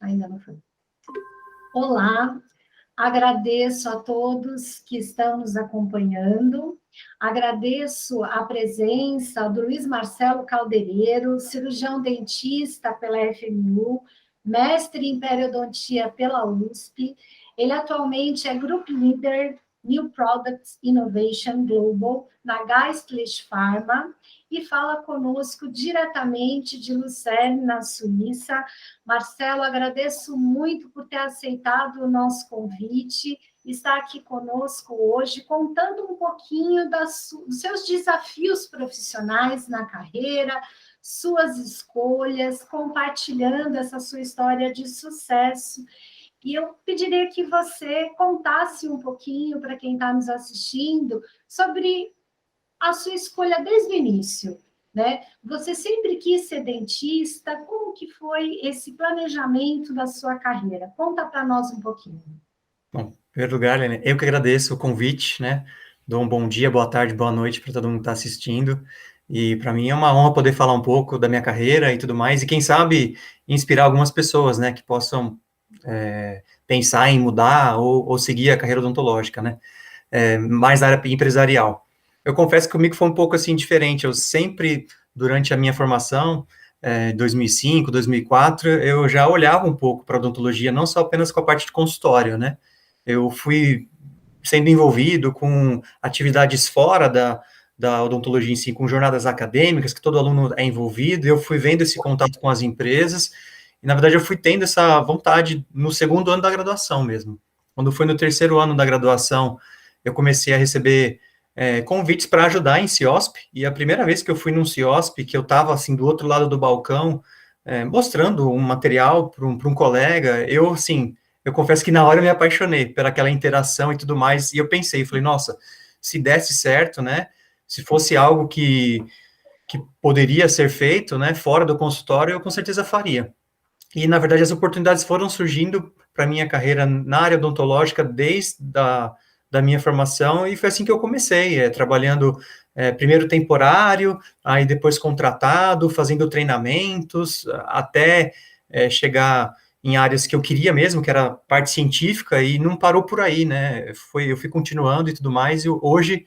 Ainda não foi. Olá, agradeço a todos que estão nos acompanhando. Agradeço a presença do Luiz Marcelo Caldereiro, cirurgião dentista pela FMU, mestre em periodontia pela USP. Ele atualmente é Group Leader New Products Innovation Global na Geistlich Pharma e fala conosco diretamente de Lucerne, na Suíça. Marcelo, agradeço muito por ter aceitado o nosso convite, estar aqui conosco hoje, contando um pouquinho dos seus desafios profissionais na carreira, suas escolhas, compartilhando essa sua história de sucesso. E eu pediria que você contasse um pouquinho para quem está nos assistindo sobre a sua escolha desde o início, né? Você sempre quis ser dentista, como que foi esse planejamento da sua carreira? Conta para nós um pouquinho. Bom, em primeiro lugar, Helena, eu que agradeço o convite, né? Dou um bom dia, boa tarde, boa noite para todo mundo que está assistindo. E para mim é uma honra poder falar um pouco da minha carreira e tudo mais, e quem sabe inspirar algumas pessoas, né, que possam pensar em mudar ou seguir a carreira odontológica, né? Mais na área empresarial. Eu confesso que comigo foi um pouco assim diferente. Eu sempre, durante a minha formação, 2005, 2004, eu já olhava um pouco para odontologia, não só apenas com a parte de consultório, né? Eu fui sendo envolvido com atividades fora da odontologia em si, com jornadas acadêmicas, que todo aluno é envolvido, eu fui vendo esse contato com as empresas, e na verdade eu fui tendo essa vontade no segundo ano da graduação mesmo. Quando foi no terceiro ano da graduação, eu comecei a receber convites para ajudar em CIOSP, e a primeira vez que eu fui num CIOSP, que eu estava assim do outro lado do balcão, mostrando um material para um colega, eu assim, eu confesso que na hora eu me apaixonei por aquela interação e tudo mais, e eu pensei, falei, nossa, se desse certo, né, se fosse algo que poderia ser feito, né, fora do consultório, eu com certeza faria. E, na verdade, as oportunidades foram surgindo para minha carreira na área odontológica desde da minha formação, e foi assim que eu comecei, trabalhando primeiro temporário, aí depois contratado, fazendo treinamentos, até chegar em áreas que eu queria mesmo, que era parte científica, e não parou por aí, né? Eu fui continuando e tudo mais, e hoje,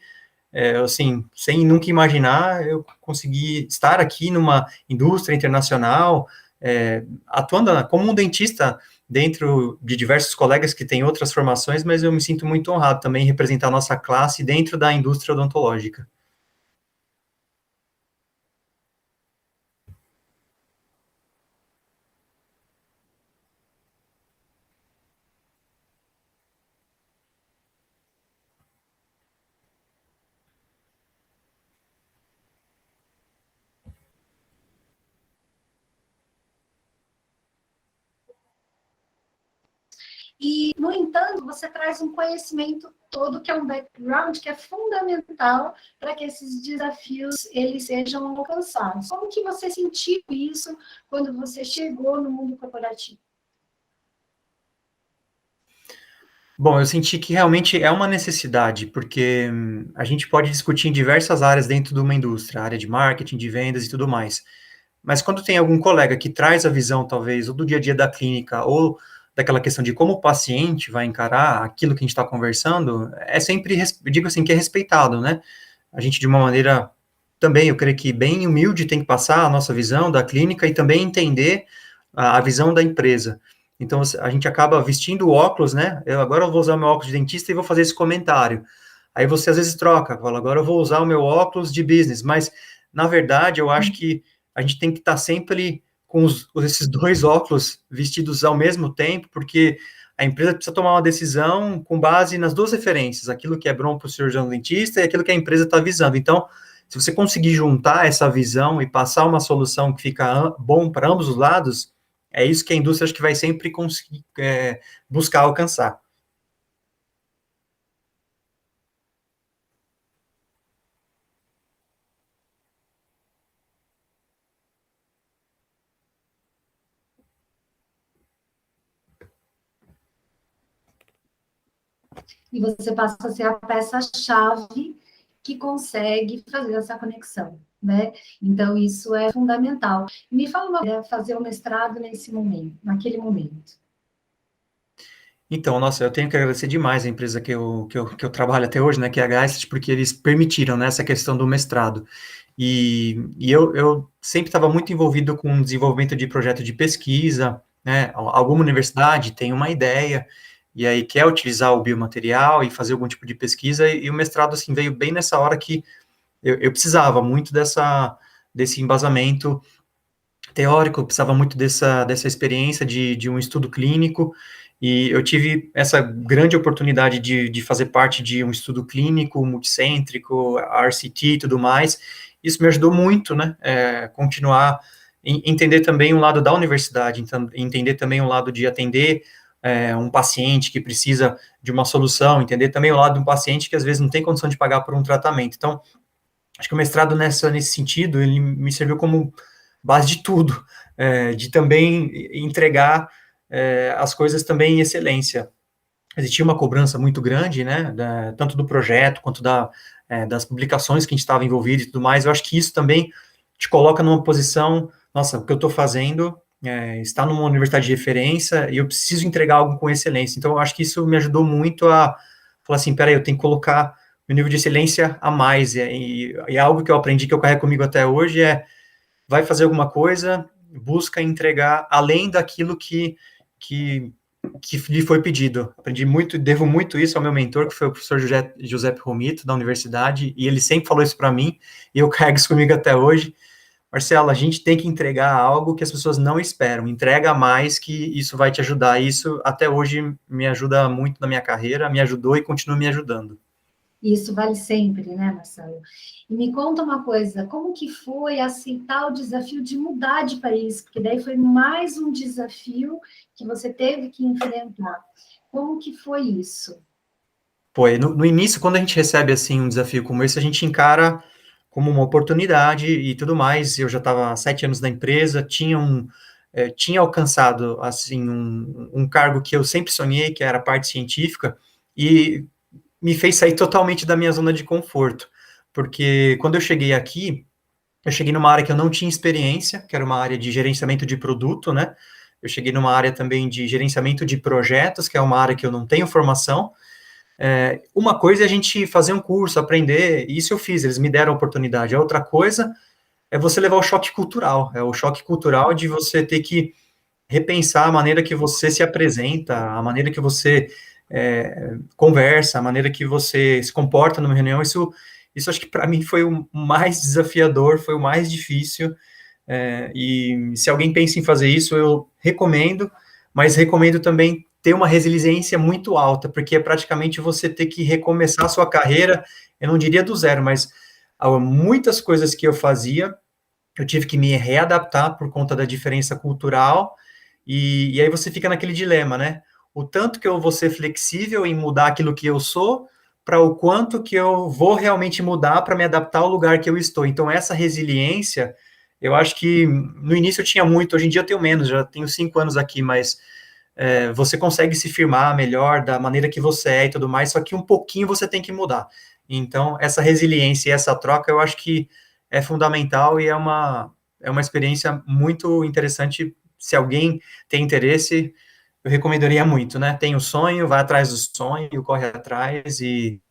assim, sem nunca imaginar, eu consegui estar aqui numa indústria internacional, atuando como um dentista dentro de diversos colegas que têm outras formações, mas eu me sinto muito honrado também em representar a nossa classe dentro da indústria odontológica. E, no entanto, você traz um conhecimento todo, que é um background que é fundamental para que esses desafios eles sejam alcançados. Como que você sentiu isso quando você chegou no mundo corporativo? Bom, eu senti que realmente é uma necessidade, porque a gente pode discutir em diversas áreas dentro de uma indústria, área de marketing, de vendas e tudo mais. Mas quando tem algum colega que traz a visão, talvez, ou do dia a dia da clínica, ou daquela questão de como o paciente vai encarar aquilo que a gente está conversando, é sempre, eu digo assim, que é respeitado, né? A gente, de uma maneira, também, eu creio que bem humilde, tem que passar a nossa visão da clínica e também entender a visão da empresa. Então, a gente acaba vestindo o óculos, né? Agora eu vou usar o meu óculos de dentista e vou fazer esse comentário. Aí você, às vezes, troca, fala, agora eu vou usar o meu óculos de business, mas, na verdade, eu acho que a gente tem que estar sempre com esses dois óculos vestidos ao mesmo tempo, porque a empresa precisa tomar uma decisão com base nas duas referências, aquilo que é bom para o cirurgião dentista e aquilo que a empresa está visando. Então, se você conseguir juntar essa visão e passar uma solução que fica bom para ambos os lados, é isso que a indústria acho que vai sempre conseguir buscar alcançar. E você passa a ser a peça-chave que consegue fazer essa conexão. né? Então, isso é fundamental. Me fala uma coisa, fazer o mestrado nesse momento, naquele momento. Então, nossa, eu tenho que agradecer demais a empresa que eu trabalho até hoje, né, que é a Geist, porque eles permitiram, né, essa questão do mestrado. E eu sempre estava muito envolvido com o desenvolvimento de projeto de pesquisa, né, alguma universidade tem uma ideia, e aí quer utilizar o biomaterial e fazer algum tipo de pesquisa, e o mestrado, assim, veio bem nessa hora que eu precisava muito desse embasamento teórico, eu precisava muito dessa experiência de um estudo clínico, e eu tive essa grande oportunidade de fazer parte de um estudo clínico, multicêntrico, RCT e tudo mais. Isso me ajudou muito, né, continuar, entender também o lado da universidade, então, entender também o lado de atender um paciente que precisa de uma solução, entender também o lado de um paciente que às vezes não tem condição de pagar por um tratamento. Então, acho que o mestrado nesse sentido, ele me serviu como base de tudo, de também entregar as coisas também em excelência. Existia uma cobrança muito grande, né, tanto do projeto quanto das publicações que a gente estava envolvido e tudo mais. Eu acho que isso também te coloca numa posição, nossa, o que eu estou fazendo está numa universidade de referência e eu preciso entregar algo com excelência. Então, eu acho que isso me ajudou muito a falar assim, peraí, eu tenho que colocar meu nível de excelência a mais, e algo que eu aprendi, que eu carrego comigo até hoje, vai fazer alguma coisa, busca entregar além daquilo que, que lhe foi pedido. Aprendi muito, devo muito isso ao meu mentor, que foi o professor Giuseppe Romito, da universidade, e ele sempre falou isso para mim, e eu carrego isso comigo até hoje. Marcelo, a gente tem que entregar algo que as pessoas não esperam, entrega mais que isso vai te ajudar. Isso até hoje me ajuda muito na minha carreira, me ajudou e continua me ajudando. Isso vale sempre, né, Marcelo? E me conta uma coisa, como que foi aceitar o desafio de mudar de país? Porque daí foi mais um desafio que você teve que enfrentar. Como que foi isso? Pô, no início, quando a gente recebe, assim, um desafio como esse, a gente encara como uma oportunidade e tudo mais. Eu já estava há 7 anos na empresa, tinha alcançado, assim, um cargo que eu sempre sonhei, que era a parte científica, e me fez sair totalmente da minha zona de conforto. Porque quando eu cheguei aqui, eu cheguei numa área que eu não tinha experiência, que era uma área de gerenciamento de produto, né? Eu cheguei numa área também de gerenciamento de projetos, que é uma área que eu não tenho formação. Uma coisa é a gente fazer um curso, aprender, e isso eu fiz, eles me deram a oportunidade. A outra coisa é você levar o choque cultural, é o choque cultural de você ter que repensar a maneira que você se apresenta, a maneira que você conversa, a maneira que você se comporta numa reunião. Isso acho que para mim foi o mais desafiador, foi o mais difícil, e se alguém pensa em fazer isso, eu recomendo, mas recomendo também ter uma resiliência muito alta, porque é praticamente você ter que recomeçar a sua carreira, eu não diria do zero, mas muitas coisas que eu fazia, eu tive que me readaptar por conta da diferença cultural, e aí você fica naquele dilema, né? O tanto que eu vou ser flexível em mudar aquilo que eu sou, para o quanto que eu vou realmente mudar para me adaptar ao lugar que eu estou. Então, essa resiliência, eu acho que no início eu tinha muito, hoje em dia eu tenho menos, já tenho 5 anos aqui, mas você consegue se firmar melhor da maneira que você é e tudo mais, só que um pouquinho você tem que mudar. Então, essa resiliência e essa troca, eu acho que é fundamental e é uma experiência muito interessante. Se alguém tem interesse, eu recomendaria muito, né? Tem o sonho, vai atrás do sonho, corre atrás e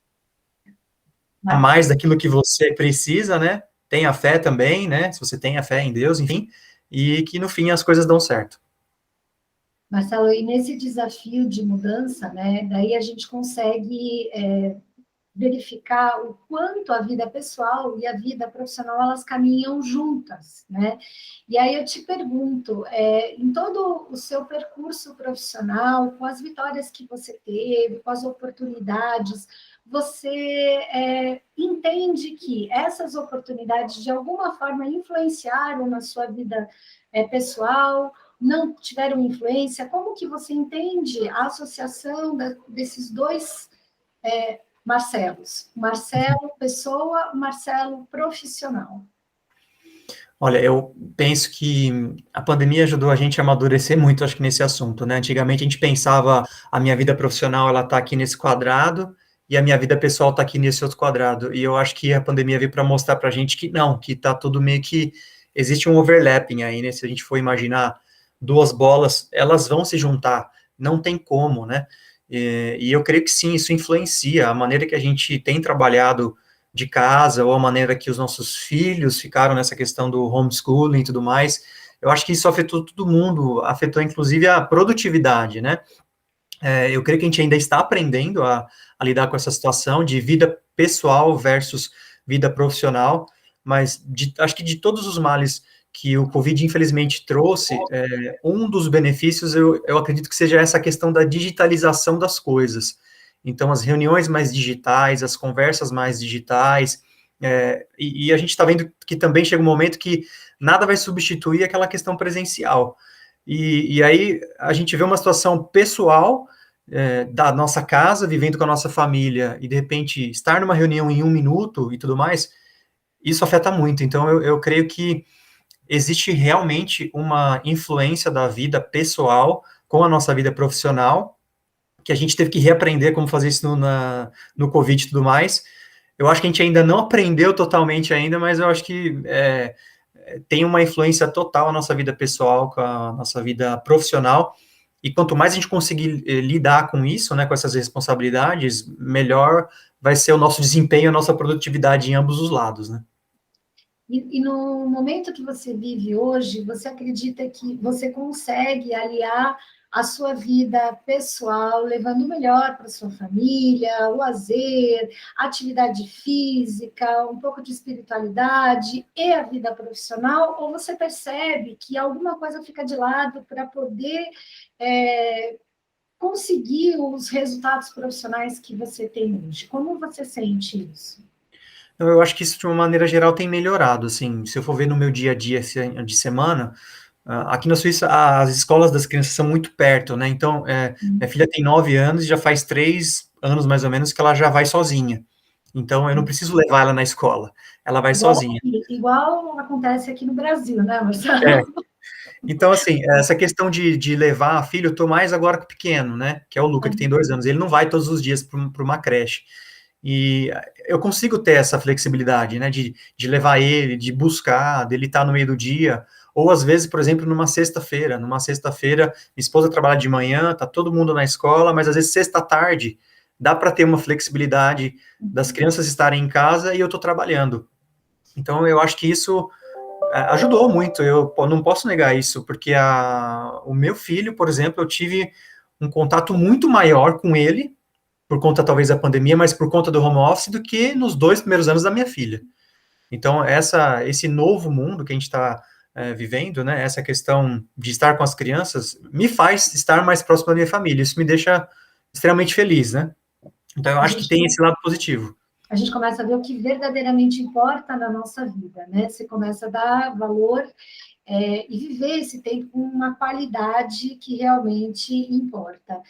a mais daquilo que você precisa, né? Tenha fé também, né? Se você tem a fé em Deus, enfim, e que no fim as coisas dão certo. Marcelo, e nesse desafio de mudança, né, daí a gente consegue verificar o quanto a vida pessoal e a vida profissional elas caminham juntas, né? E aí eu te pergunto, em todo o seu percurso profissional, com as vitórias que você teve, com as oportunidades, você entende que essas oportunidades de alguma forma influenciaram na sua vida pessoal? Não tiveram influência? Como que você entende a associação desses dois Marcelos? Marcelo pessoa, Marcelo profissional. Olha, eu penso que a pandemia ajudou a gente a amadurecer muito, acho que nesse assunto, né? Antigamente a gente pensava, a minha vida profissional, ela tá aqui nesse quadrado, e a minha vida pessoal está aqui nesse outro quadrado. E eu acho que a pandemia veio para mostrar para a gente que não, que está tudo meio que existe um overlapping aí, né? Se a gente for imaginar duas bolas, elas vão se juntar, não tem como, né? E eu creio que sim, isso influencia a maneira que a gente tem trabalhado de casa, ou a maneira que os nossos filhos ficaram nessa questão do homeschooling e tudo mais. Eu acho que isso afetou todo mundo, afetou inclusive a produtividade, né? Eu creio que a gente ainda está aprendendo a lidar com essa situação de vida pessoal versus vida profissional, mas acho que de todos os males que o Covid, infelizmente, trouxe, um dos benefícios, eu acredito que seja essa questão da digitalização das coisas. Então, as reuniões mais digitais, as conversas mais digitais, e a gente está vendo que também chega um momento que nada vai substituir aquela questão presencial. E aí a gente vê uma situação pessoal da nossa casa, vivendo com a nossa família, e de repente estar numa reunião em 1 minuto e tudo mais, isso afeta muito. Então eu creio que existe realmente uma influência da vida pessoal com a nossa vida profissional, que a gente teve que reaprender como fazer isso no Covid e tudo mais. Eu acho que a gente ainda não aprendeu totalmente ainda, mas eu acho que tem uma influência total a nossa vida pessoal com a nossa vida profissional, e quanto mais a gente conseguir lidar com isso, né, com essas responsabilidades, melhor vai ser o nosso desempenho, a nossa produtividade em ambos os lados, né? E no momento que você vive hoje, você acredita que você consegue aliar a sua vida pessoal, levando o melhor para sua família, o lazer, a atividade física, um pouco de espiritualidade e a vida profissional? Ou você percebe que alguma coisa fica de lado para poder conseguir os resultados profissionais que você tem hoje? Como você sente isso? Então, eu acho que isso, de uma maneira geral, tem melhorado, assim, se eu for ver no meu dia a dia de semana, aqui na Suíça, as escolas das crianças são muito perto, né, então, minha filha tem 9 anos e já faz 3 anos, mais ou menos, que ela já vai sozinha, então eu não preciso levar ela na escola, ela vai sozinha. Igual acontece aqui no Brasil, né, É, Marcelo? então, assim, essa questão de levar a filha, eu tô mais agora com o pequeno, né, que é o Luca, que tem 2 anos, ele não vai todos os dias para uma creche. E eu consigo ter essa flexibilidade, né, de levar ele, de buscar, dele estar no meio do dia, ou às vezes, por exemplo, numa sexta-feira, minha esposa trabalha de manhã, tá todo mundo na escola, mas às vezes sexta-tarde dá para ter uma flexibilidade das crianças estarem em casa e eu estou trabalhando. Então, eu acho que isso ajudou muito, eu não posso negar isso, porque o meu filho, por exemplo, eu tive um contato muito maior com ele, por conta talvez da pandemia, mas por conta do home office, do que nos 2 primeiros anos da minha filha. Então, esse novo mundo que a gente está vivendo, né, essa questão de estar com as crianças, me faz estar mais próximo da minha família, isso me deixa extremamente feliz, né? Então, eu A acho que gente, tem esse lado positivo. a gente começa a ver o que verdadeiramente importa na nossa vida, né? Você começa a dar valor e viver esse tempo com uma qualidade que realmente importa.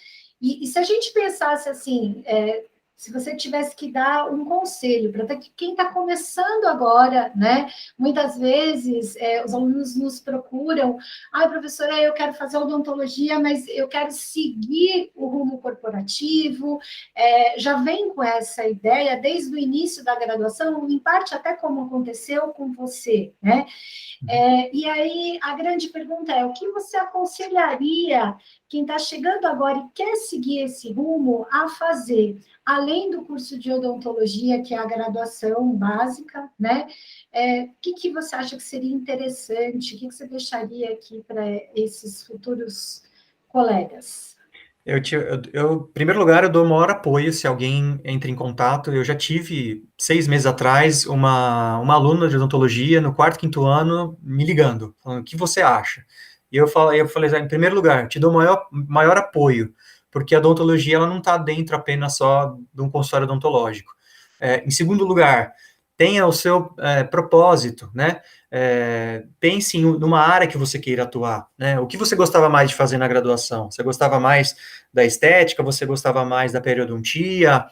E se a gente pensasse assim, se você tivesse que dar um conselho para quem está começando agora, né? Muitas vezes os alunos nos procuram, professora, eu quero fazer odontologia, mas eu quero seguir o rumo corporativo, já vem com essa ideia desde o início da graduação, em parte até como aconteceu com você, né? E aí, a grande pergunta é, o que você aconselharia quem está chegando agora e quer seguir esse rumo a fazer, além do curso de odontologia, que é a graduação básica, né? O que você acha que seria interessante? O que você deixaria aqui para esses futuros colegas? Em primeiro lugar, eu dou o maior apoio se alguém entra em contato. Eu já tive, 6 meses atrás, uma aluna de odontologia no quarto, quinto ano, me ligando, falando, o que você acha? E eu falei, em primeiro lugar, eu te dou o maior apoio, porque a odontologia ela não está dentro apenas só de um consultório odontológico. Em segundo lugar, tenha o seu propósito, né? Pense numa área que você queira atuar, né? O que você gostava mais de fazer na graduação? Você gostava mais da estética? Você gostava mais da periodontia?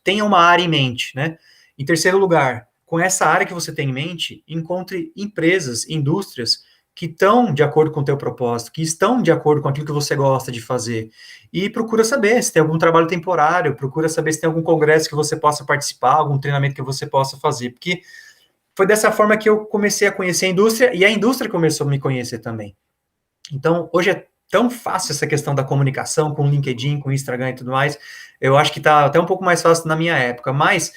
Tenha uma área em mente, né? Em terceiro lugar, com essa área que você tem em mente, encontre empresas, indústrias que estão de acordo com o teu propósito, que estão de acordo com aquilo que você gosta de fazer. E procura saber se tem algum trabalho temporário, procura saber se tem algum congresso que você possa participar, algum treinamento que você possa fazer, porque foi dessa forma que eu comecei a conhecer a indústria, e a indústria começou a me conhecer também. Então, hoje é tão fácil essa questão da comunicação com o LinkedIn, com o Instagram e tudo mais, eu acho que está até um pouco mais fácil na minha época, mas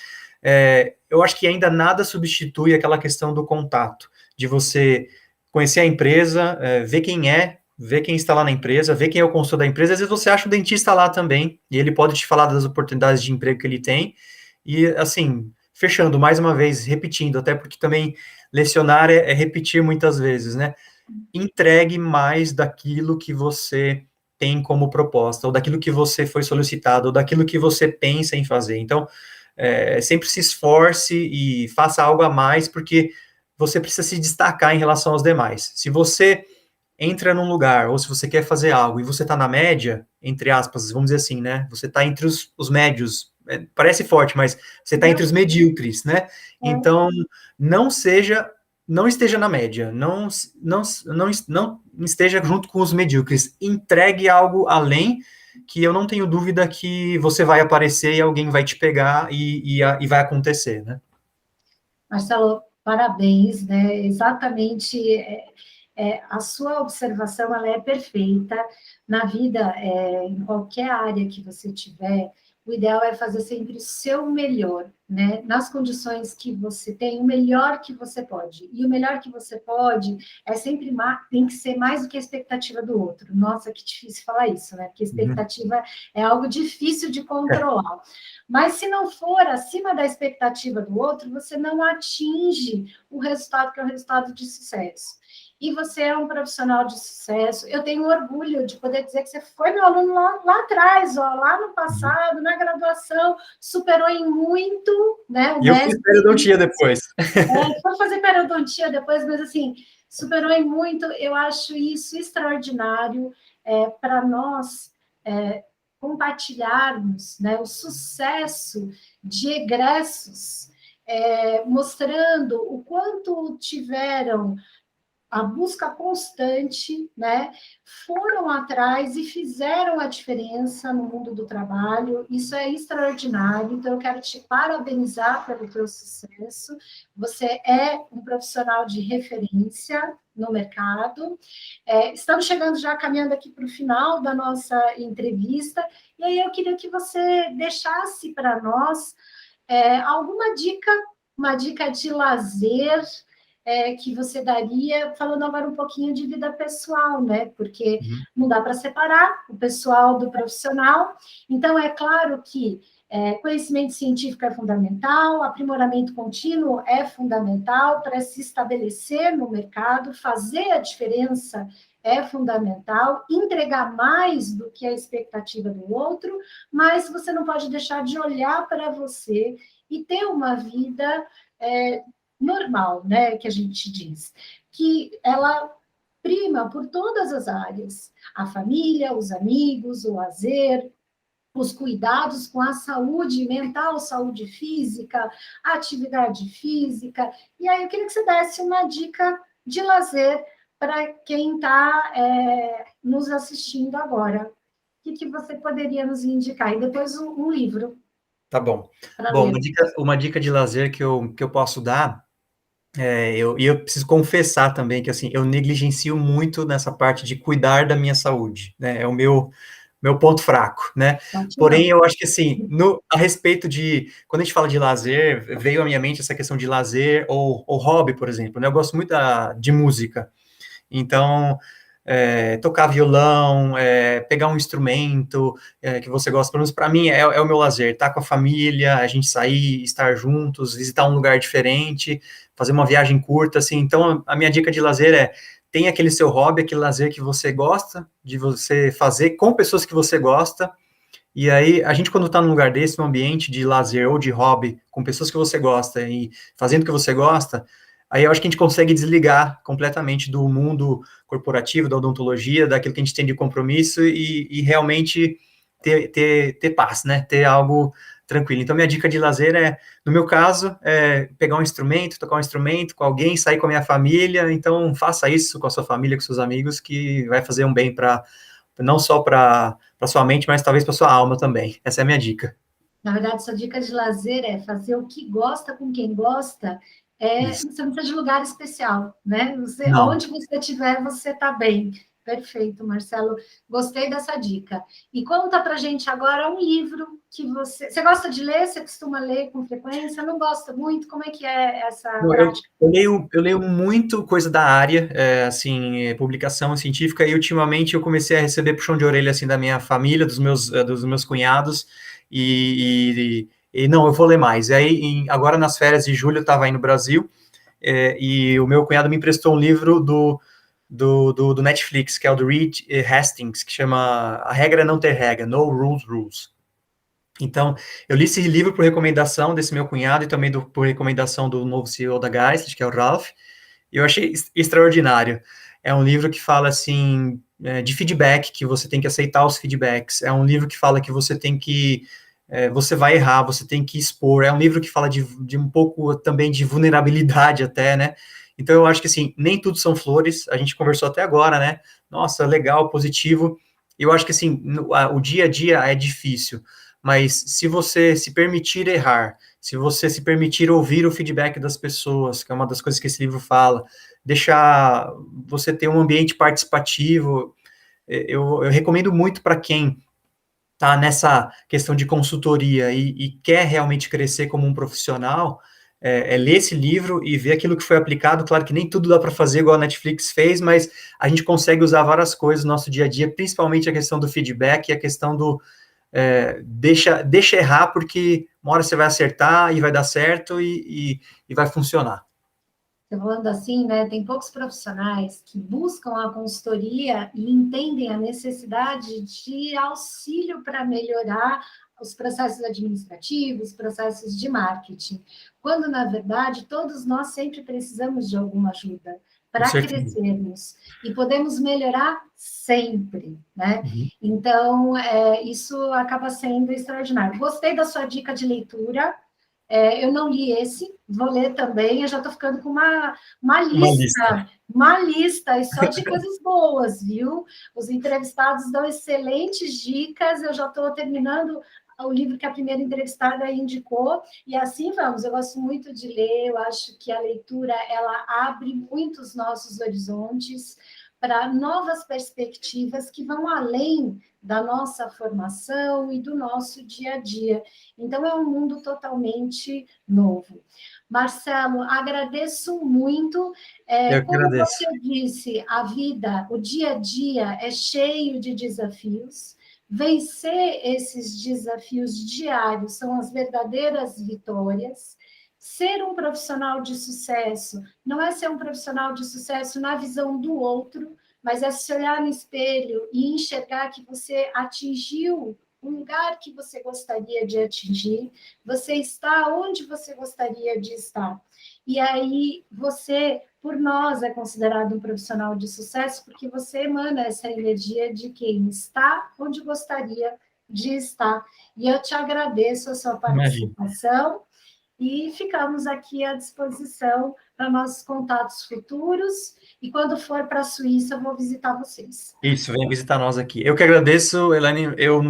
eu acho que ainda nada substitui aquela questão do contato, de você conhecer a empresa, ver quem é, ver quem está lá na empresa, ver quem é o consultor da empresa. Às vezes você acha um dentista lá também, e ele pode te falar das oportunidades de emprego que ele tem, e assim, fechando mais uma vez, repetindo, até porque também lecionar é repetir muitas vezes, né? Entregue mais daquilo que você tem como proposta, ou daquilo que você foi solicitado, ou daquilo que você pensa em fazer. Então, sempre se esforce e faça algo a mais, porque você precisa se destacar em relação aos demais. Se você entra num lugar, ou se você quer fazer algo, e você está na média, entre aspas, vamos dizer assim, né? Você está entre os médios, parece forte, mas você está entre os medíocres, né? Então, não seja, não esteja na média, não esteja junto com os medíocres, entregue algo além, que eu não tenho dúvida que você vai aparecer e alguém vai te pegar e vai acontecer, né? Marcelo, parabéns, né? Exatamente, a sua observação ela é perfeita. Na vida, em qualquer área que você tiver, o ideal é fazer sempre o seu melhor, né? Nas condições que você tem, o melhor que você pode. E o melhor que você pode é sempre tem que ser mais do que a expectativa do outro. Nossa, que difícil falar isso, né? Porque expectativa é algo difícil de controlar. Mas se não for acima da expectativa do outro, você não atinge o resultado que é o resultado de sucesso. E você é um profissional de sucesso. Eu tenho orgulho de poder dizer que você foi meu aluno lá atrás, lá no passado, na graduação, superou em muito, né? O E eu fiz periodontia depois. Foi fazer periodontia depois, mas assim, superou em muito. Eu acho isso extraordinário para nós compartilharmos, né, o sucesso de egressos, mostrando o quanto tiveram a busca constante, né? Foram atrás e fizeram a diferença no mundo do trabalho. Isso é extraordinário. Então, eu quero te parabenizar pelo teu sucesso. Você é um profissional de referência no mercado. Estamos chegando já, caminhando aqui para o final da nossa entrevista. E aí eu queria que você deixasse para nós alguma dica, uma dica de lazer, que você daria, falando agora um pouquinho de vida pessoal, né? Porque não dá para separar o pessoal do profissional. Então, é claro que conhecimento científico é fundamental, aprimoramento contínuo é fundamental para se estabelecer no mercado, fazer a diferença é fundamental, entregar mais do que a expectativa do outro, mas você não pode deixar de olhar para você e ter uma vida normal, né, que a gente diz, que ela prima por todas as áreas, a família, os amigos, o lazer, os cuidados com a saúde mental, saúde física, a atividade física. E aí eu queria que você desse uma dica de lazer para quem está nos assistindo agora. O que você poderia nos indicar? E depois um livro. Tá bom. Bom, uma dica de lazer que eu posso dar, eu preciso confessar também que, assim, eu negligencio muito nessa parte de cuidar da minha saúde, né? É o meu ponto fraco, né? Porém, eu acho que, assim, a respeito de... Quando a gente fala de lazer, veio à minha mente essa questão de lazer ou hobby, por exemplo, né? Eu gosto muito de música. Então, tocar violão, pegar um instrumento que você gosta, pelo menos para mim é o meu lazer, estar com a família, a gente sair, estar juntos, visitar um lugar diferente, fazer uma viagem curta, assim. Então, a minha dica de lazer tem aquele seu hobby, aquele lazer que você gosta de você fazer com pessoas que você gosta. E aí, a gente, quando está num lugar desse, num ambiente de lazer ou de hobby, com pessoas que você gosta e fazendo o que você gosta, aí eu acho que a gente consegue desligar completamente do mundo corporativo, da odontologia, daquilo que a gente tem de compromisso e realmente ter paz, né? Ter algo tranquilo. Então, minha dica de lazer no meu caso, pegar um instrumento, tocar um instrumento com alguém, sair com a minha família. Então, faça isso com a sua família, com seus amigos, que vai fazer um bem não só para sua mente, mas talvez para sua alma também. Essa é a minha dica. Na verdade, sua dica de lazer é fazer o que gosta com quem gosta. Isso. Você não precisa de lugar especial, né? Não. Onde você estiver, você está bem. Perfeito, Marcelo. Gostei dessa dica. E conta para gente agora um livro que você gosta de ler? Você costuma ler com frequência? Não gosta muito? Como é que é essa prática? Eu leio muito coisa da área, assim, publicação científica, e ultimamente eu comecei a receber puxão de orelha, assim, da minha família, dos meus cunhados, e não, eu vou ler mais. E aí, agora nas férias de julho, eu estava aí no Brasil, e o meu cunhado me emprestou um livro do Netflix, que é o do Reed Hastings, que chama A Regra é Não Ter Regra, No Rules Rules. Então, eu li esse livro por recomendação desse meu cunhado e também por recomendação do novo CEO da Geist, que é o Ralph, e eu achei extraordinário. É um livro que fala, assim, de feedback, que você tem que aceitar os feedbacks. É um livro que fala que você tem que... você vai errar, você tem que expor. É um livro que fala de um pouco também de vulnerabilidade até, né? Então, eu acho que, assim, nem tudo são flores. A gente conversou até agora, né? Nossa, legal, positivo. Eu acho que, assim, o dia a dia é difícil, mas se você se permitir errar, se você se permitir ouvir o feedback das pessoas, que é uma das coisas que esse livro fala, deixar você ter um ambiente participativo, eu recomendo muito para quem está nessa questão de consultoria e quer realmente crescer como um profissional, ler esse livro e ver aquilo que foi aplicado. Claro que nem tudo dá para fazer igual a Netflix fez, mas a gente consegue usar várias coisas no nosso dia a dia, principalmente a questão do feedback e a questão do deixa errar, porque uma hora você vai acertar e vai dar certo e vai funcionar. Falando assim, né, tem poucos profissionais que buscam a consultoria e entendem a necessidade de auxílio para melhorar os processos administrativos, processos de marketing, quando, na verdade, todos nós sempre precisamos de alguma ajuda para crescermos e podemos melhorar sempre, né? Uhum. Então, isso acaba sendo extraordinário. Gostei da sua dica de leitura. Eu não li esse, vou ler também. Eu já estou ficando com uma lista e só de coisas boas, viu? Os entrevistados dão excelentes dicas. Eu já estou terminando o livro que a primeira entrevistada indicou, e assim vamos. Eu gosto muito de ler, eu acho que a leitura ela abre muito os nossos horizontes para novas perspectivas que vão além da nossa formação e do nosso dia a dia. Então, é um mundo totalmente novo. Marcelo, agradeço muito. Como agradeço. Você disse, a vida, o dia a dia é cheio de desafios. Vencer esses desafios diários são as verdadeiras vitórias. Ser um profissional de sucesso não é ser um profissional de sucesso na visão do outro, mas é se olhar no espelho e enxergar que você atingiu um lugar que você gostaria de atingir, você está onde você gostaria de estar. E aí você, por nós, é considerado um profissional de sucesso porque você emana essa energia de quem está onde gostaria de estar. E eu te agradeço a sua participação. E ficamos aqui à disposição para nossos contatos futuros. E quando for para a Suíça, eu vou visitar vocês. Isso, vem visitar nós aqui. Eu que agradeço, Elaine. Eu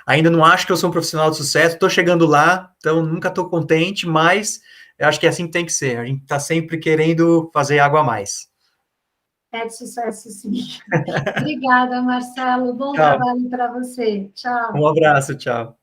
ainda não acho que eu sou um profissional de sucesso, estou chegando lá, então nunca estou contente, mas eu acho que é assim que tem que ser. A gente está sempre querendo fazer água a mais. É de sucesso, sim. Obrigada, Marcelo. Bom trabalho para você. Tchau. Um abraço, tchau.